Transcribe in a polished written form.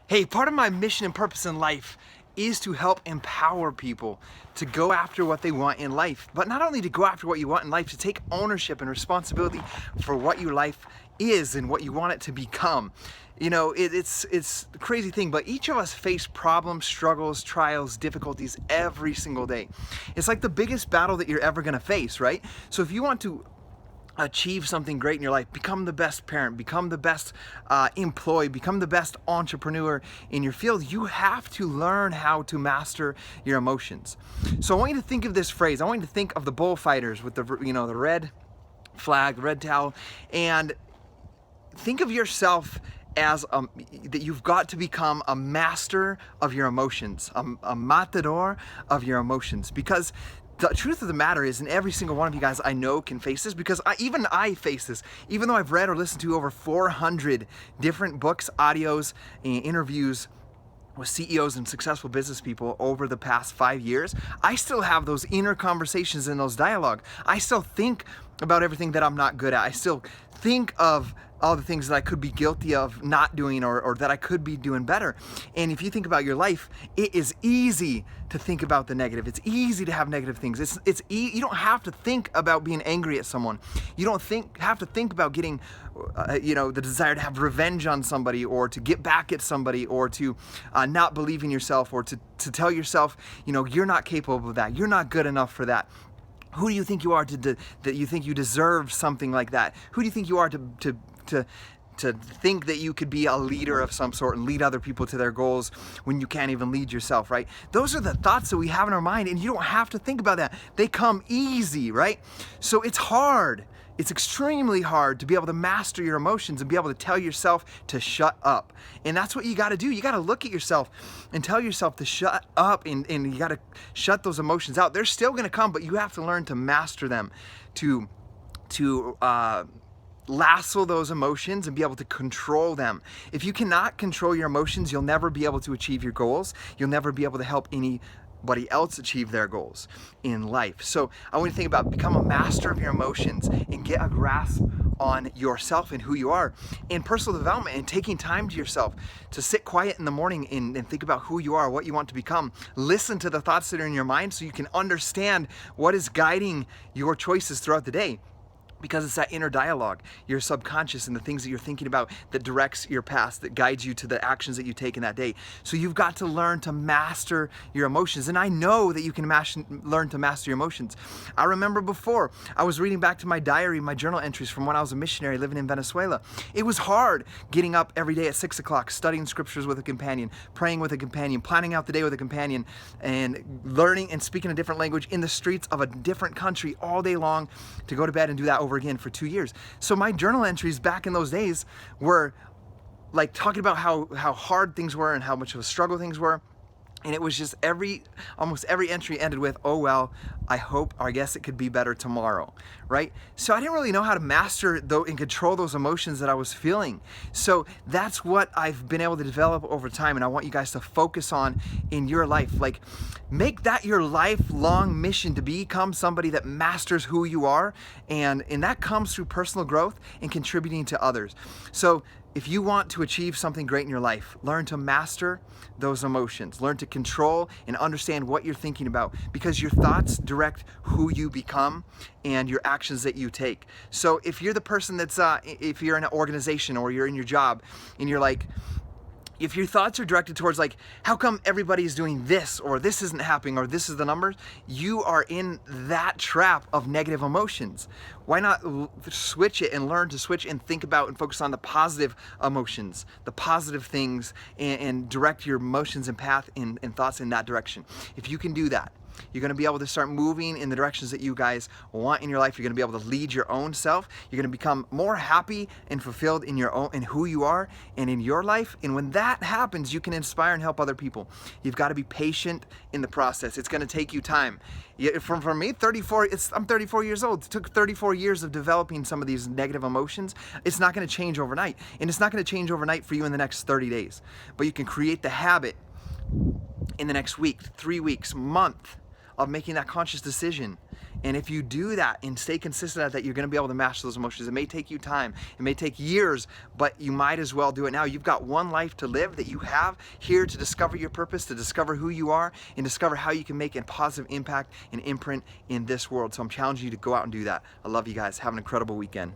Hey, part of my mission and purpose in life is to help empower people to go after what they want in life. But not only to go after what you want in life, to take ownership and responsibility for what your life is and what you want it to become. You know, it's a crazy thing, but each of us face problems, struggles, trials, difficulties every single day. It's like the biggest battle that you're ever gonna face, right? So if you want to achieve something great in your life, become the best parent, become the best employee, become the best entrepreneur in your field, you have to learn how to master your emotions. So I want you to think of this phrase. I want you to think of the bullfighters with the the red flag, the red towel, and think of yourself as that you've got to become a master of your emotions, a matador of your emotions, because the truth of the matter is, and every single one of you guys I know can face this, because even I face this. Even though I've read or listened to over 400 different books, audios, and interviews with CEOs and successful business people over the past 5 years, I still have those inner conversations and those dialogue. I still think about everything that I'm not good at. I still think of all the things that I could be guilty of not doing, or that I could be doing better. And if you think about your life, it is easy to think about the negative. It's easy to have negative things. You don't have to think about being angry at someone. You don't have to think about getting the desire to have revenge on somebody, or to get back at somebody, or to not believe in yourself, or to tell yourself, you're not capable of that. You're not good enough for that. Who do you think you are that you think you deserve something like that? Who do you think you are to think that you could be a leader of some sort and lead other people to their goals when you can't even lead yourself, right? Those are the thoughts that we have in our mind, and you don't have to think about that. They come easy, right? So it's hard. It's extremely hard to be able to master your emotions and be able to tell yourself to shut up. And that's what you got to do. You got to look at yourself and tell yourself to shut up, and you got to shut those emotions out. They're still going to come, but you have to learn to master them, to lasso those emotions and be able to control them. If you cannot control your emotions, you'll never be able to achieve your goals. You'll never be able to help anybody else achieve their goals in life. So I want you to think about become a master of your emotions and get a grasp on yourself and who you are in personal development, and taking time to yourself to sit quiet in the morning and think about who you are, what you want to become. Listen to the thoughts that are in your mind so you can understand what is guiding your choices throughout the day. Because it's that inner dialogue, your subconscious, and the things that you're thinking about that directs your past, that guides you to the actions that you take in that day. So you've got to learn to master your emotions. And I know that you can learn to master your emotions. I remember before, I was reading back to my diary, my journal entries from when I was a missionary living in Venezuela. It was hard getting up every day at 6 o'clock, studying scriptures with a companion, praying with a companion, planning out the day with a companion, and learning and speaking a different language in the streets of a different country all day long, to go to bed and do that over again for 2 years. So my journal entries back in those days were like talking about how hard things were and how much of a struggle things were. And it was just almost every entry ended with, oh well, I hope, or I guess it could be better tomorrow, right? So I didn't really know how to master and control those emotions that I was feeling. So that's what I've been able to develop over time, and I want you guys to focus on in your life. Like, make that your lifelong mission, to become somebody that masters who you are, and that comes through personal growth and contributing to others. So if you want to achieve something great in your life, learn to master those emotions. Learn to control and understand what you're thinking about, because your thoughts direct who you become and your actions that you take. So if you're the person that's, if you're in an organization or you're in your job and you're like, if your thoughts are directed towards like, how come everybody's doing this, or this isn't happening, or this is the numbers, you are in that trap of negative emotions. Why not switch it and learn to switch and think about and focus on the positive emotions, the positive things, and direct your emotions and path and thoughts in that direction. If you can do that, you're going to be able to start moving in the directions that you guys want in your life. You're going to be able to lead your own self. You're going to become more happy and fulfilled in your own, in who you are and in your life. And when that happens, you can inspire and help other people. You've got to be patient in the process. It's going to take you time. For me, I'm 34 years old. It took 34 years of developing some of these negative emotions. It's not going to change overnight. And it's not going to change overnight for you in the next 30 days. But you can create the habit in the next week, 3 weeks, month, of making that conscious decision And if you do that and stay consistent at that, you're gonna be able to master those emotions. It may take you time, it may take years, but you might as well do it now. You've got one life to live that you have here to discover your purpose, to discover who you are, and discover how you can make a positive impact and imprint in this world. So I'm challenging you to go out and do that. I love you guys. Have an incredible weekend.